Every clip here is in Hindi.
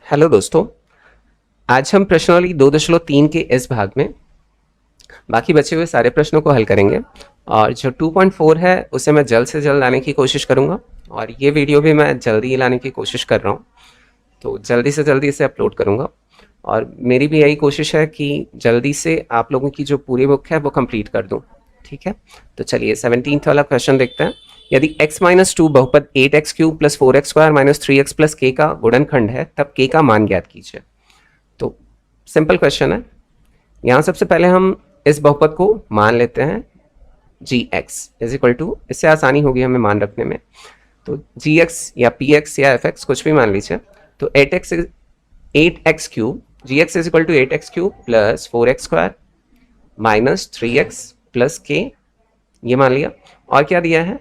हेलो दोस्तों, आज हम प्रश्नावली 2.3 के इस भाग में बाकी बचे हुए सारे प्रश्नों को हल करेंगे और जो 2.4 है उसे मैं जल्द से जल्द लाने की कोशिश करूंगा और ये वीडियो भी मैं जल्दी लाने की कोशिश कर रहा हूँ, तो जल्दी से जल्दी इसे अपलोड करूंगा और मेरी भी यही कोशिश है कि जल्दी से आप लोगों की जो पूरी बुक है वो कंप्लीट कर दूँ। ठीक है, तो चलिए 17th वाला क्वेश्चन देखते हैं। यदि x-2 बहुपद 8x³ plus 4x² minus 3x plus k का गुणनखंड है तब k का मान ज्ञात कीजिए। तो सिंपल क्वेश्चन है। यहाँ सबसे पहले हम इस बहुपद को मान लेते हैं gx इज इक्वल टू, इससे आसानी होगी हमें मान रखने में, तो gx या px या fx कुछ भी मान लीजिए। तो 8x³ gx is equal to 8x³ plus 4x² minus 3x plus k, ये मान लिया। और क्या दिया है,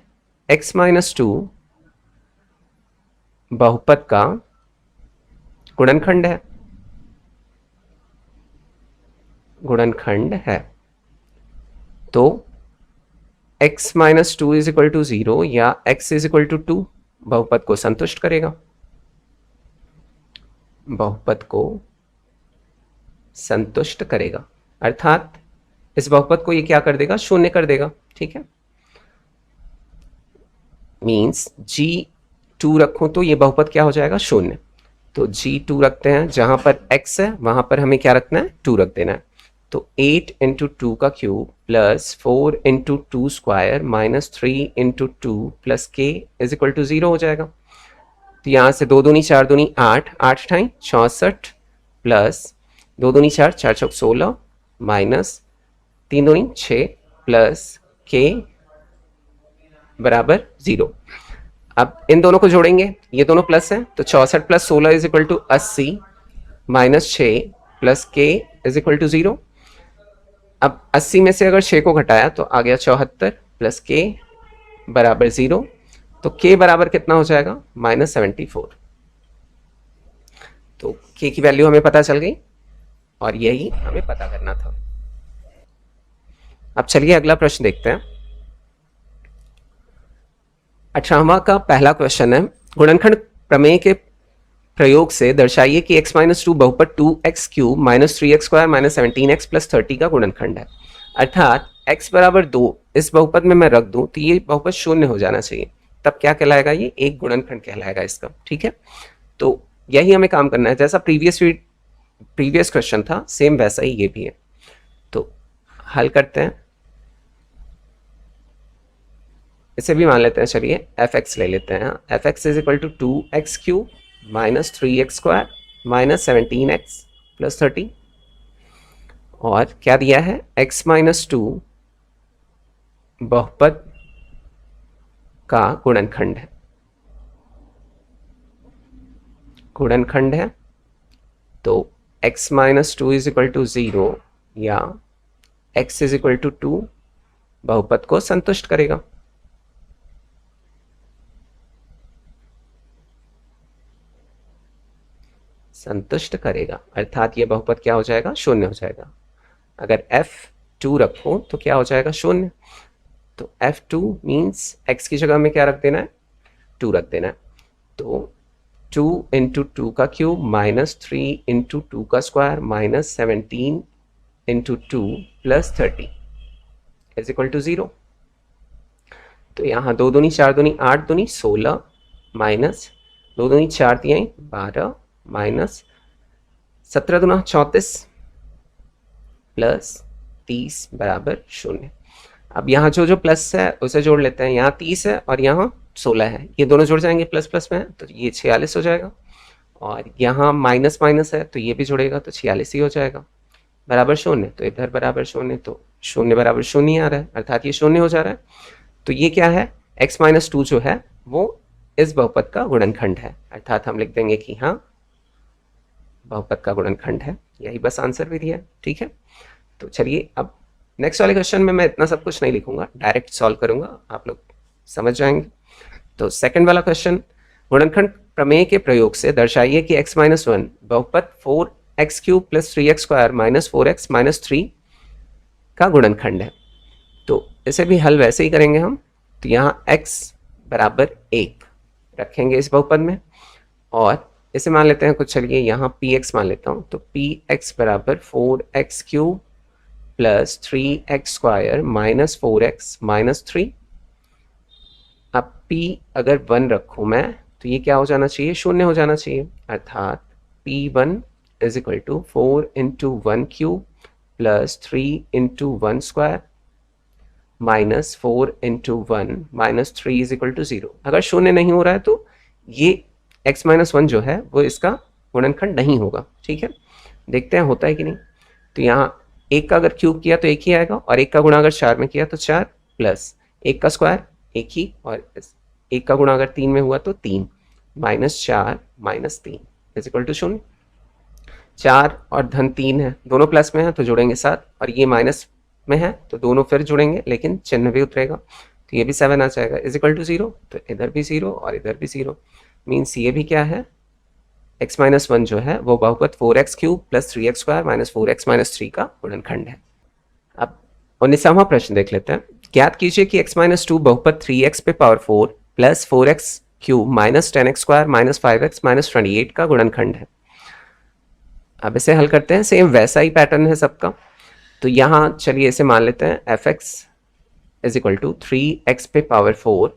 x-2 बहुपद का गुणनखंड है, तो x-2 इज इक्वल टू 0 या x इज इक्वल टू 2 बहुपद को संतुष्ट करेगा, बहुपद को संतुष्ट करेगा, अर्थात इस बहुपद को ये क्या कर देगा, शून्य कर देगा। ठीक है, मीन्स g2 रखूं तो ये बहुपद क्या हो जाएगा, शून्य। तो g2 रखते हैं, जहां पर x है वहां पर हमें क्या रखना है, 2 रख देना है। तो 8 इंटू 2 का cube plus 4 into 2 square minus 3 into 2 plus k is equal to 0 हो जाएगा। तो यहाँ से 2 दूनी 4 दूनी 8, 8 ठाई 64 प्लस 2 दूनी 4, 4 चौक 16 माइनस 3 दूनी 6 प्लस k बराबर 0। अब इन दोनों को जोड़ेंगे, ये दोनों प्लस है, तो 64 plus 16 is equal to 80 minus 6 plus k is equal to 0। अब 80 में से अगर 6 को घटाया तो आ गया 74 प्लस k बराबर 0। तो k बराबर कितना हो जाएगा, -74। तो k की वैल्यू हमें पता चल गई और यही हमें पता करना था। अब चलिए अगला प्रश्न देखते हैं। 18वां का पहला क्वेश्चन है, गुणनखंड प्रमेय के प्रयोग से दर्शाइए कि x-2 बहुपद 2x³ minus 3x² minus 17x plus 30 का गुणनखंड है। अर्थात x बराबर 2 इस बहुपद में मैं रख दूं तो ये बहुपद शून्य हो जाना चाहिए, तब क्या कहलाएगा, ये एक गुणनखंड कहलाएगा इसका। ठीक है, तो यही हमें काम करना है, जैसा प्रीवियस क्वेश्चन था सेम वैसा ही ये भी है। तो हल करते हैं, इसे भी मान लेते हैं। चलिए fx ले लेते हैं। fx is equal to 2x³ minus 3x² minus 17x plus 30, और क्या दिया है, x-2 बहुपद का गुणनखंड है। तो x-2 इज इक्वल टू 0 या x इज इक्वल टू 2 बहुपद को संतुष्ट करेगा। अर्थात ये बहुपद क्या हो जाएगा, शून्य हो जाएगा। अगर f2 रखो तो क्या हो जाएगा, शून्य। तो f2 मीन्स x की जगह में क्या रख देना है, 2 रख देना है। तो 2 इंटू 2 का क्यूब माइनस 3 इंटू 2 का square minus 17 into 2 plus 30 is equal to 0। तो यहाँ 2 दूनी 4 दूनी 8 दूनी 16 माइनस 2 दूनी 4 तिहाई 12 माइनस 17 दूना 34 प्लस 30 बराबर 0। अब यहाँ जो प्लस है उसे जोड़ लेते हैं, यहाँ 30 है और यहाँ 16 है, ये दोनों जुड़ जाएंगे प्लस प्लस में, तो ये 46 हो जाएगा। और यहाँ माइनस माइनस है तो ये भी जुड़ेगा तो 46 ही हो जाएगा, बराबर 0। तो इधर बराबर 0, तो 0 बराबर 0 ही आ रहा है, अर्थात ये 0 हो जा रहा है। तो ये क्या है, x-2 जो है वो इस बहुपद का गुणनखंड है, अर्थात हम लिख देंगे कि हाँ बहुपद का गुणनखंड है। यही बस आंसर भी दिया है। ठीक है, तो चलिए अब नेक्स्ट वाले क्वेश्चन में मैं इतना सब कुछ नहीं लिखूंगा, डायरेक्ट सॉल्व करूंगा, आप लोग समझ जाएंगे। तो सेकंड वाला क्वेश्चन, गुणनखंड प्रमेय के प्रयोग से दर्शाइए कि x-1 बहुपद 4x³ plus 3x² minus 4x minus 3 का गुणनखंड है। तो इसे भी हल वैसे ही करेंगे हम। तो यहाँ x बराबर 1 रखेंगे इस बहुपद में, और इसे मान लेते हैं कुछ, चलिए यहाँ पी एक्स मान लेता हूँ, तो पी एक्स बराबर 4x³ plus 3x² minus 4x minus 3। अब p अगर 1 रखूँ मैं तो ये क्या हो जाना चाहिए, शून्य हो जाना चाहिए, अर्थात p1 is equal to 4 into 1³ plus 3 into 1² minus 4 into 1 minus 3 is equal to 0। अगर शून्य नहीं हो रहा है तो ये x माइनस 1 जो है वो इसका गुणनखंड नहीं होगा। ठीक है, देखते हैं होता है कि नहीं। तो यहाँ एक का अगर क्यूब किया तो एक ही आएगा, और एक का गुणा अगर 4 में किया तो 4, प्लस एक का स्क्वायर एक ही, और एक का गुणा अगर 3 में हुआ तो 3, minus 4 minus 3 is equal to 0। 4 और धन 3 है, दोनों प्लस में है तो जुड़ेंगे 7, और ये माइनस में है तो दोनों फिर जुड़ेंगे लेकिन चिन्ह भी उतरेगा, तो ये भी 7 आ जाएगा इज इक्वल टू 0। तो इधर भी 0 और इधर भी 0, मीन्स ये भी क्या है, x माइनस 1 जो है वो बहुपद 4x³ plus 3x² minus 4x minus 3 का गुणनखंड है। अब 19वां प्रश्न देख लेते हैं। ज्ञात कीजिए कि x माइनस 2 बहुपद 3x पे power 4 plus 4x³ minus 10x² minus 5x minus 28 का गुणनखंड है। अब इसे हल करते हैं, सेम वैसा ही पैटर्न है सबका। तो यहाँ चलिए इसे मान लेते हैं fx is equal to 3x पे power 4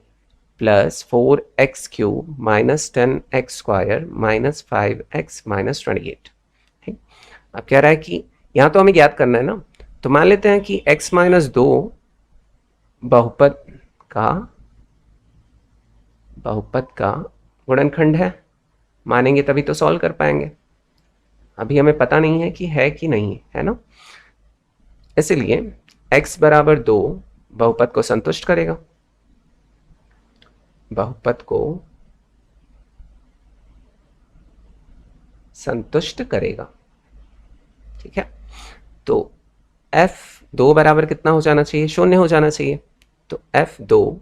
plus 4x³ minus 10x² minus 5x minus 28। ठीक, अब कह रहा है कि यहाँ तो हमें ज्ञात करना है ना, तो मान लेते हैं कि x माइनस 2 बहुपद का गुणनखंड है, मानेंगे तभी तो सॉल्व कर पाएंगे। अभी हमें पता नहीं है कि है कि नहीं है ना, इसलिए x बराबर 2 बहुपद को संतुष्ट करेगा, बहुपद को संतुष्ट करेगा। ठीक है, तो f2 बराबर कितना हो जाना चाहिए, शून्य हो जाना चाहिए। तो f2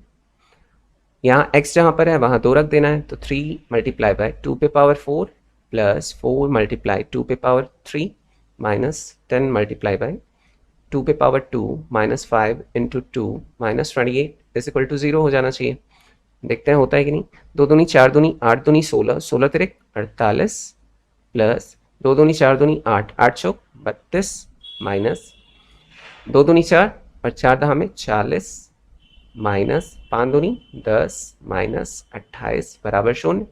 यहाँ x जहां पर है वहां 2 रख देना है, तो 3 मल्टीप्लाई बाय 2 पे पावर 4 प्लस 4 मल्टीप्लाई 2 पे पावर 3 माइनस 10 मल्टीप्लाई बाय 2 पे power 2 minus 5 into 2 minus 28 is equal to 0 हो जाना चाहिए। देखते हैं होता है कि नहीं। 2 दूनी 4 दूनी 8 दूनी 16, 16 तिरिक 48 प्लस 2 दूनी 4 दूनी 8, 8 चौक 32 माइनस 2 दूनी 4 और 4 दहा में 40 माइनस 5 दूनी 10 माइनस 28 बराबर 0।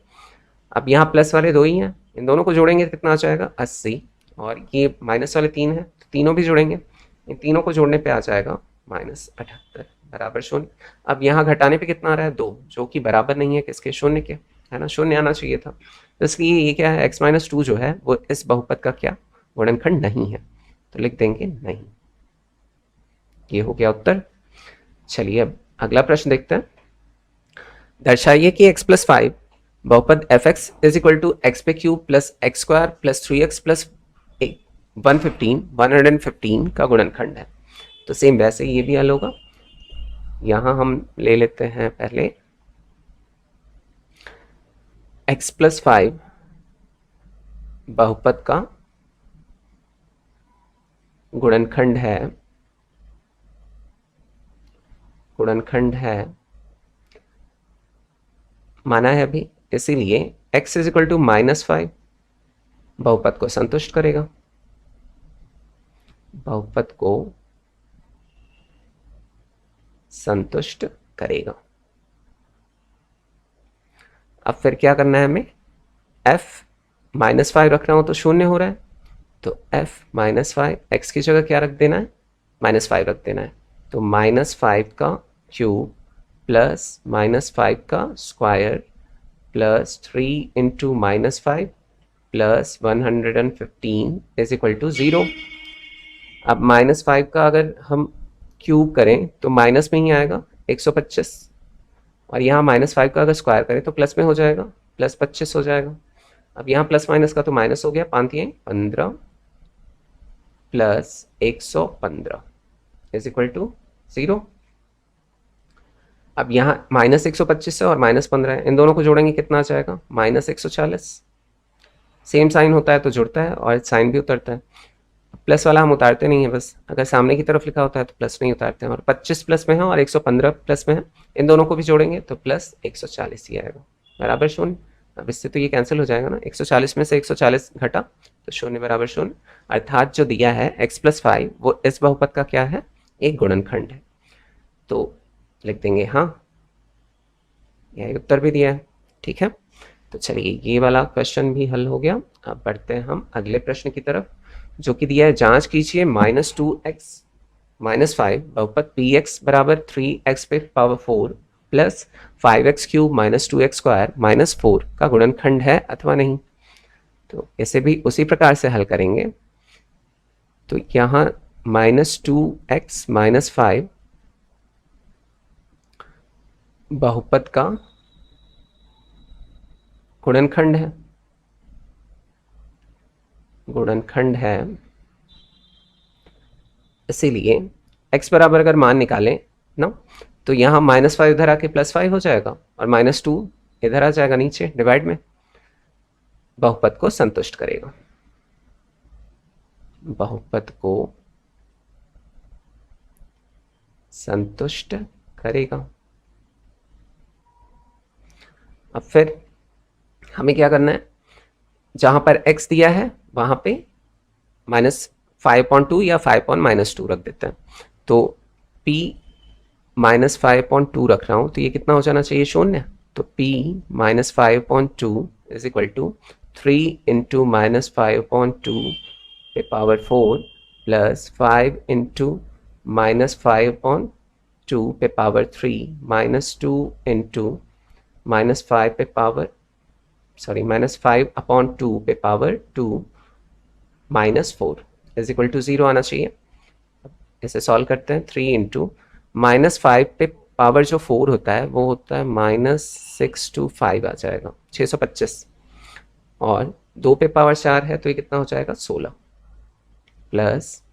अब यहाँ प्लस वाले 2 ही हैं, इन दोनों को जोड़ेंगे तो कितना आ जाएगा 80, और ये माइनस वाले 3 हैं तो तीनों भी जोड़ेंगे, इन तीनों को जोड़ने पे आ जाएगा माइनस 78 बराबर 0। अब यहाँ घटाने पे कितना आ रहा है 2, जो कि बराबर नहीं है किसके, शून्य के, है ना, शून्य आना चाहिए था। तो इसलिए ये क्या है, x माइनस 2 जो है वो इस बहुपद का क्या, गुणनखंड नहीं है, तो लिख देंगे नहीं। ये हो गया उत्तर। चलिए अब अगला प्रश्न देखते हैं। दर्शाइए कि x प्लस 5 बहुपद fx is equal to x पे cube plus x² plus 3x plus 115 का गुणनखंड है। तो सेम वैसे ये भी हल होगा। यहाँ हम ले लेते हैं पहले x प्लस 5 बहुपद का गुणनखंड है माना है अभी, इसीलिए x is equal to minus 5 बहुपद को संतुष्ट करेगा, बहुपद को संतुष्ट करेगा। अब फिर क्या करना है हमें, f माइनस 5 रखना हो तो शून्य हो रहा है, तो f माइनस 5 x की जगह क्या रख देना है, माइनस 5 रख देना है। तो माइनस 5 का क्यूब प्लस माइनस 5 का square plus 3 into minus 5 plus 115 is equal to 0। अब माइनस 5 का अगर हम क्यूब करें तो माइनस में ही आएगा 125, और यहाँ माइनस 5 का अगर स्क्वायर करें तो प्लस में हो जाएगा, प्लस 25 हो जाएगा। अब यहाँ प्लस माइनस का तो माइनस हो गया, 5×15 प्लस 115 इज इक्वल टू 0। अब यहाँ माइनस 125 है और माइनस 15 है, इन दोनों को जोड़ेंगे कितना आ जाएगा, माइनस 140। सेम साइन होता है तो जुड़ता है और साइन भी उतरता है। प्लस वाला हम उतारते नहीं है, बस अगर सामने की तरफ लिखा होता है तो प्लस नहीं उतारते हैं। और 25 प्लस में है और 115 प्लस में है, इन दोनों को भी जोड़ेंगे तो प्लस 140 ही आएगा बराबर 0। अब इससे तो ये कैंसिल हो जाएगा ना, 140 में से 140 घटा तो 0 बराबर 0, अर्थात जो दिया है x+5 वो इस बहुपद का क्या है, एक गुणनखंड है। तो लिख देंगे हाँ, यही उत्तर भी दिया है। ठीक है, तो चलिए ये वाला क्वेश्चन भी हल हो गया। अब बढ़ते हैं हम अगले प्रश्न की तरफ, जो कि दिया है जांच कीजिए -2x -5 बहुपद px बराबर 3x पे power 4 plus 5x cube -2x square -4 का गुणनखंड है अथवा नहीं। तो इसे भी उसी प्रकार से हल करेंगे। तो यहाँ -2x -5 बहुपद का गुणनखंड है, इसीलिए x बराबर अगर मान निकालें ना, तो यहाँ -5 इधर आके +5 हो जाएगा और -2 इधर आ जाएगा नीचे डिवाइड में, बहुपद को संतुष्ट करेगा, बहुपद को संतुष्ट करेगा। अब फिर हमें क्या करना है, जहां पर x दिया है वहां पे -5.2 या 5.-2 रख देते हैं। तो p -5.2 रख रहा हूं, तो ये कितना हो जाना चाहिए, 0। तो p -5.2 is equal to 3 into -5.2 पे पावर 4 प्लस 5 इंटू -5.2 पे पावर 3 -2 इंटू -5 पे पावर -5/2 पे पावर 2 -4 इज इक्वल टू 0 आना चाहिए। इसे सॉल्व करते हैं, 3 इंटू -5 पे पावर जो 4 होता है वो होता है -625 आ जाएगा, 625, और 2 पे पावर 4 है तो ये कितना हो जाएगा, 16, प्लस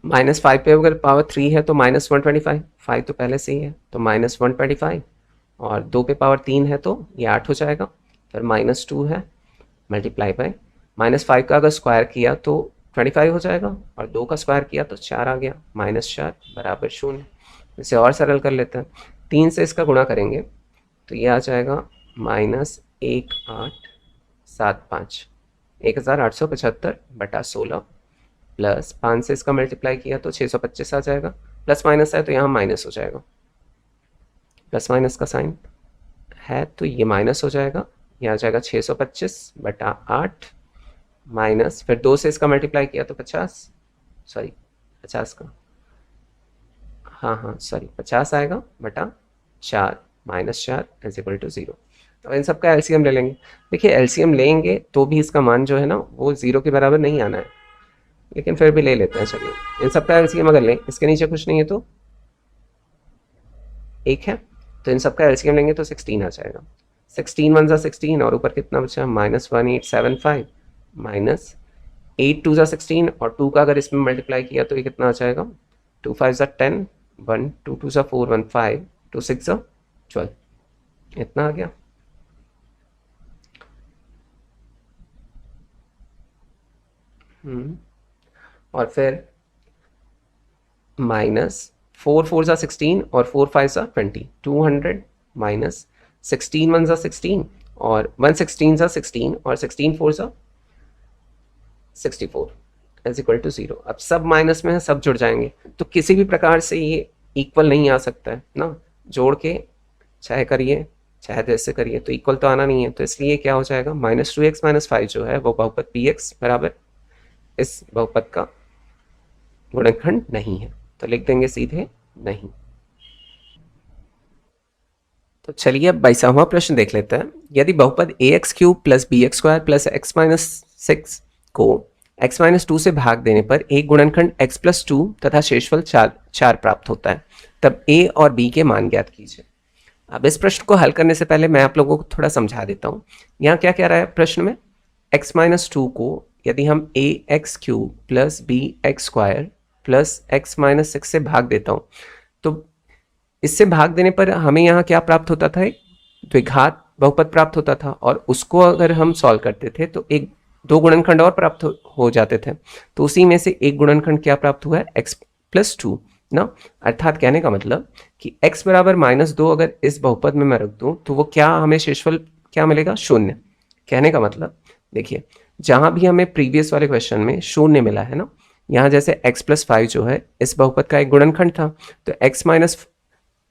-5 पे अगर पावर 3 है तो -125, 5 तो पहले से ही है तो -125, और 2 पे पावर 3 है तो ये 8 हो जाएगा, फिर -2 है मल्टीप्लाई बाय -5 का अगर स्क्वायर किया तो 25 हो जाएगा, और 2 का स्क्वायर किया तो 4 आ गया, -4 बराबर 0। इसे और सरल कर लेते हैं, 3 से इसका गुणा करेंगे तो ये आ जाएगा -1875, 1875/16 प्लस 5 से इसका मल्टीप्लाई किया तो 625 आ जाएगा, प्लस माइनस है तो यहाँ माइनस हो जाएगा, प्लस माइनस का साइन है तो ये माइनस हो जाएगा, ये आ जाएगा 625/8 माइनस, फिर 2 से इसका मल्टीप्लाई किया तो 50 का, हाँ 50 आएगा बटा 4 -4 इज इक्वल टू 0। तो इन सब का एलसीएम ले लेंगे। देखिए एलसीएम लेंगे तो भी इसका मान जो है ना वो 0 के बराबर नहीं आना है, लेकिन फिर भी ले लेते हैं। चलिए इन सब का एलसीएम अगर लें, इसके नीचे कुछ नहीं है तो 1 है, तो इन सब का एलसीएम लेंगे तो 16 आ जाएगा, 16 1 = 16, और ऊपर कितना बचा, -1875 माइनस 8 2 = 16, और 2 का अगर इसमें मल्टीप्लाई किया तो ये कितना आ जाएगा, 2 5 = 10, 1 2 2 = 4, 1 5, 2 6 = 12, इतना आ गया। और फिर -4 4 = 16 और 4 5 = 20, 200 माइनस 16 1 = 16 और 1 16 = 16 और 16 4 = 64 इज इक्वल टू 0। अब सब माइनस में है, सब जुड़ जाएंगे, तो किसी भी प्रकार से ये इक्वल नहीं आ सकता है ना, जोड़ के चाहे करिए चाहे जैसे करिए तो इक्वल तो आना नहीं है, तो इसलिए क्या हो जाएगा, -2x - 5 जो है वो बहुपद px बराबर इस बहुपद का गुणनखंड नहीं है, तो लिख देंगे सीधे नहीं। तो चलिए अब 22वां प्रश्न देख लेते हैं। यदि बहुपद ax³ + bx² + x - 6 को x - 2 से भाग देने पर एक गुणनखंड x+2 तथा शेषफल 4 प्राप्त होता है, तब a और b के मान ज्ञात कीजिए। अब इस प्रश्न को हल करने से पहले मैं आप लोगों को थोड़ा समझा देता हूँ। यहाँ क्या कह रहा है प्रश्न में, x - 2 को यदि हम ax³ + bx² + x - 6 से भाग देता हूँ, तो इससे भाग देने पर हमें यहाँ क्या प्राप्त होता था, एक द्विघात बहुपद प्राप्त होता था, और उसको अगर हम सॉल्व करते थे तो एक 2 गुणनखंड और प्राप्त हो जाते थे। तो उसी में से एक गुणनखंड क्या प्राप्त हुआ है, x+2 ना, अर्थात कहने का मतलब कि x बराबर -2 अगर इस बहुपद में मैं रख दूं तो वो क्या हमें शेषफल क्या मिलेगा, शून्य। कहने का मतलब देखिए, जहां भी हमें प्रीवियस वाले क्वेश्चन में शून्य मिला है ना, यहाँ जैसे x प्लस 5 जो है इस बहुपद का एक गुणनखंड था, तो x माइनस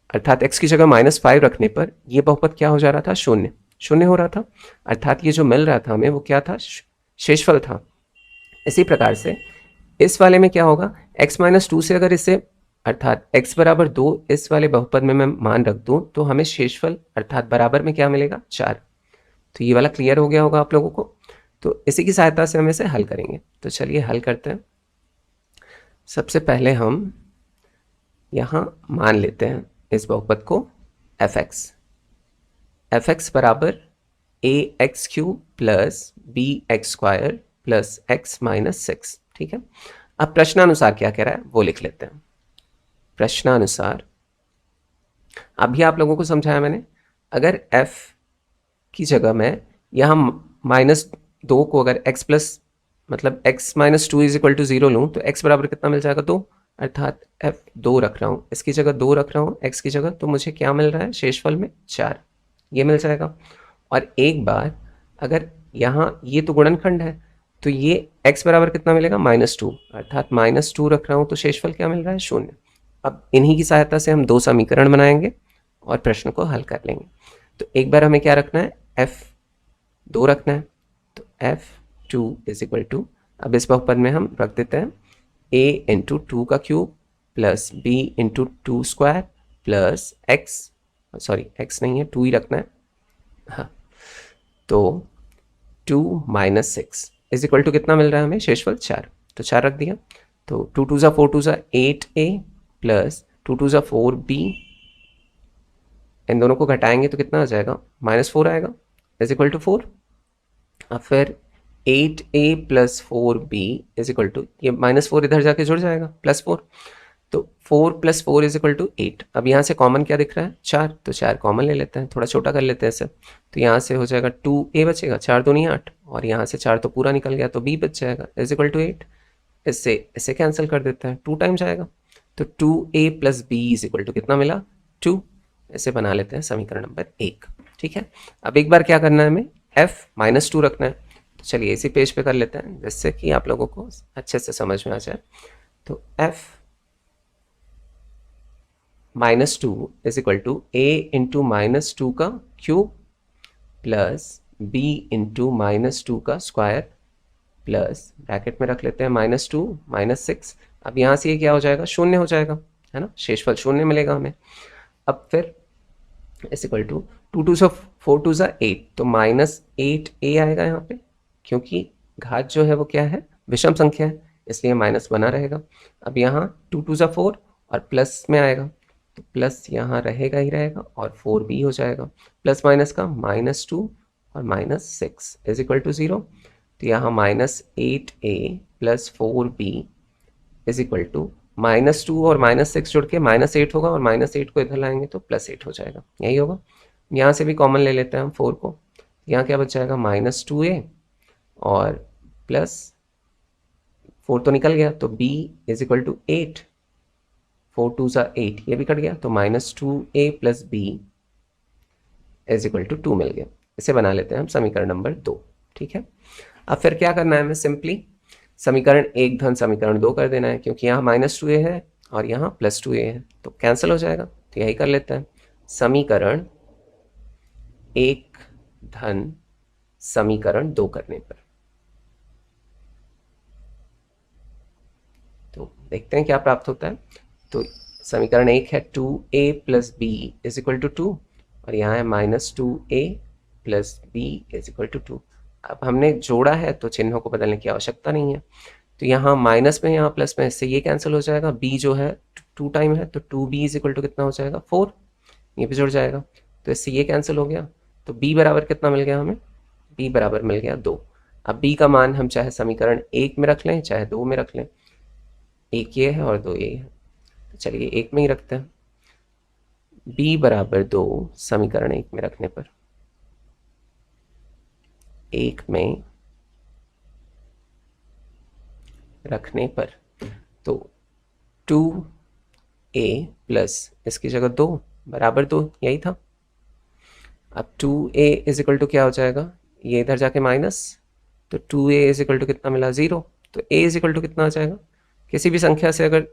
अर्थात x की जगह -5 रखने पर ये बहुपद क्या हो जा रहा था, शून्य। शून्य हो रहा था, अर्थात ये जो मिल रहा था हमें वो क्या था, शेषफल था। इसी प्रकार से इस वाले में क्या होगा, x-2 से अगर इसे अर्थात x बराबर 2 इस वाले बहुपद में मैं मान रख दूं तो हमें शेषफल अर्थात बराबर में क्या मिलेगा, 4। तो ये वाला क्लियर हो गया होगा आप लोगों को। तो इसी की सहायता से हम इसे हल करेंगे। तो चलिए हल करते हैं। सबसे पहले हम यहाँ मान लेते हैं इस बहुपद को fx बराबर ax³ plus bx² plus x minus 6। ठीक है, अब प्रश्नानुसार क्या कह रहा है वो लिख लेते हैं। प्रश्नानुसार अभी आप लोगों को समझाया मैंने, अगर f की जगह मैं यहाँ -2 को अगर x प्लस मतलब x minus 2 is equal to 0 लूँ तो x बराबर कितना मिल जाएगा, 2। अर्थात f 2 रख रहा हूँ, इसकी जगह 2 रख रहा हूँ x की जगह, तो मुझे क्या मिल रहा है, शेषफल में 4 ये मिल जाएगा। और एक बार अगर यहाँ ये तो गुणनखंड है तो ये x बराबर कितना मिलेगा, -2, अर्थात -2 रख रहा हूँ तो शेषफल क्या मिल रहा है, 0। अब इन्हीं की सहायता से हम 2 समीकरण बनाएंगे और प्रश्न को हल कर लेंगे। तो एक बार हमें क्या रखना है, f2 रखना है, तो f2 इज इक्वल टू, अब इस बहुपद में हम रख देते हैं a इंटू 2 का cube plus b into 2 square plus x, sorry x नहीं है 2 ही रखना है, हाँ, तो 2 माइनस 6 इज इक्वल टू कितना मिल रहा है हमें, शेषफल 4। तो 4 रख दिया, तो 2 2 ज़ा 4 2 ज़ा 8a प्लस 2 2 ज़ा 4b, इन दोनों को घटाएंगे तो कितना आ जाएगा, -4 आएगा, इज इक्वल टू 4। अब फिर 8a plus 4b is equal to, ये -4 इधर जाके जुड़ जाएगा, +4, तो 4 + 4 इज इक्वल टू 8। अब यहाँ से कॉमन क्या दिख रहा है, 4, तो 4 कॉमन ले लेते हैं, थोड़ा छोटा कर लेते हैं इसे, तो यहाँ से हो जाएगा 2a बचेगा, 4 दूनी 8, और यहाँ से 4 तो पूरा निकल गया तो b बच जाएगा इज इक्वल टू 8। इससे इसे कैंसिल कर देते हैं, 2 टाइम्स आएगा, तो 2a plus b is equal to कितना मिला, 2। इसे बना लेते हैं समीकरण नंबर 1। ठीक है, अब एक बार क्या करना है, हमें f-2 रखना है। तो चलिए इसी पेज पे कर लेते हैं जिससे कि आप लोगों को अच्छे से समझ में आ जाए। तो f-2 is equal to a into -2 का क्यूब प्लस b इंटू -2 का स्क्वायर प्लस ब्रैकेट में रख लेते हैं -2 -6। अब यहाँ से ये क्या हो जाएगा, शून्य हो जाएगा, है ना, शेषफल शून्य मिलेगा हमें। अब फिर इज इक्वल टू 2 2 ज़ा 4 2 ज़ा 8, तो -8a आएगा यहाँ पे, क्योंकि घात जो है वो क्या है, विषम संख्या है, इसलिए माइनस बना रहेगा। अब यहाँ 2 2 ज़ा 4 और प्लस में आएगा, तो प्लस यहाँ रहेगा ही रहेगा और 4b हो जाएगा, प्लस माइनस का -2 और -6 इज इक्वल टू 0। तो यहाँ -8a plus 4b is equal to -2 और -6 जुड़ के -8 होगा, और -8 को इधर लाएंगे तो +8 हो जाएगा, यही होगा। यहाँ से भी कॉमन ले लेते हैं हम 4 को, यहाँ क्या बच जाएगा, -2a और प्लस 4 तो निकल गया, तो b इज इक्वल टू 8, 4 2 ज़ा 8, ये भी कट गया, तो -2a plus b is equal to 2 मिल गया। इसे बना लेते हैं हम समीकरण नंबर 2। ठीक है, अब फिर क्या करना है हमें, सिंपली समीकरण 1 धन समीकरण 2 कर देना है, क्योंकि यहाँ -2a है और यहाँ +2a है, तो कैंसिल हो जाएगा, तो यही कर लेते हैं। समीकरण 1 धन समीकरण 2 करने पर तो देखते हैं क्या प्राप्त होता है। तो समीकरण 1 है 2a plus b is equal to 2, और यहाँ है -2a plus b is equal to 2। अब हमने जोड़ा है तो चिन्हों को बदलने की आवश्यकता नहीं है, तो यहाँ माइनस में यहाँ प्लस में, इससे ये कैंसिल हो जाएगा, b जो है 2 टाइम है तो 2b इज इक्वल टू कितना हो जाएगा, 4, ये भी जुड़ जाएगा, तो इससे ये कैंसिल हो गया, तो b बराबर कितना मिल गया हमें, b बराबर मिल गया 2। अब b का मान हम चाहे समीकरण 1 में रख लें चाहे 2 में रख लें, 1 ये है और 2 ये है, तो चलिए 1 में ही रखते हैं। b बराबर 2 समीकरण 1 में रखने पर, 1 में रखने पर तो 2a प्लस इसकी जगह 2 बराबर 2, यही था। अब 2a इज इक्वल टू क्या हो जाएगा, ये इधर जाके माइनस, तो 2a इज इक्वल टू कितना मिला, 0। तो a इज इक्वल टू कितना आ जाएगा, किसी भी संख्या से अगर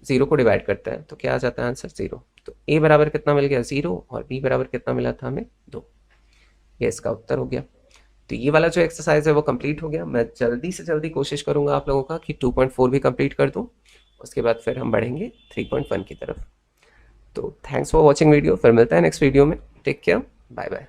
0 को डिवाइड करता है तो क्या आ जाता है आंसर, 0। तो a बराबर कितना मिल गया, 0, और b बराबर कितना मिला था हमें, 2। ये इसका उत्तर हो गया। तो ये वाला जो एक्सरसाइज है वो कंप्लीट हो गया। मैं जल्दी से जल्दी कोशिश करूंगा आप लोगों का कि 2.4 भी कंप्लीट कर दूं, उसके बाद फिर हम बढ़ेंगे 3.1 की तरफ। तो थैंक्स फॉर वॉचिंग वीडियो, फिर मिलता है नेक्स्ट वीडियो में। Take care, bye bye.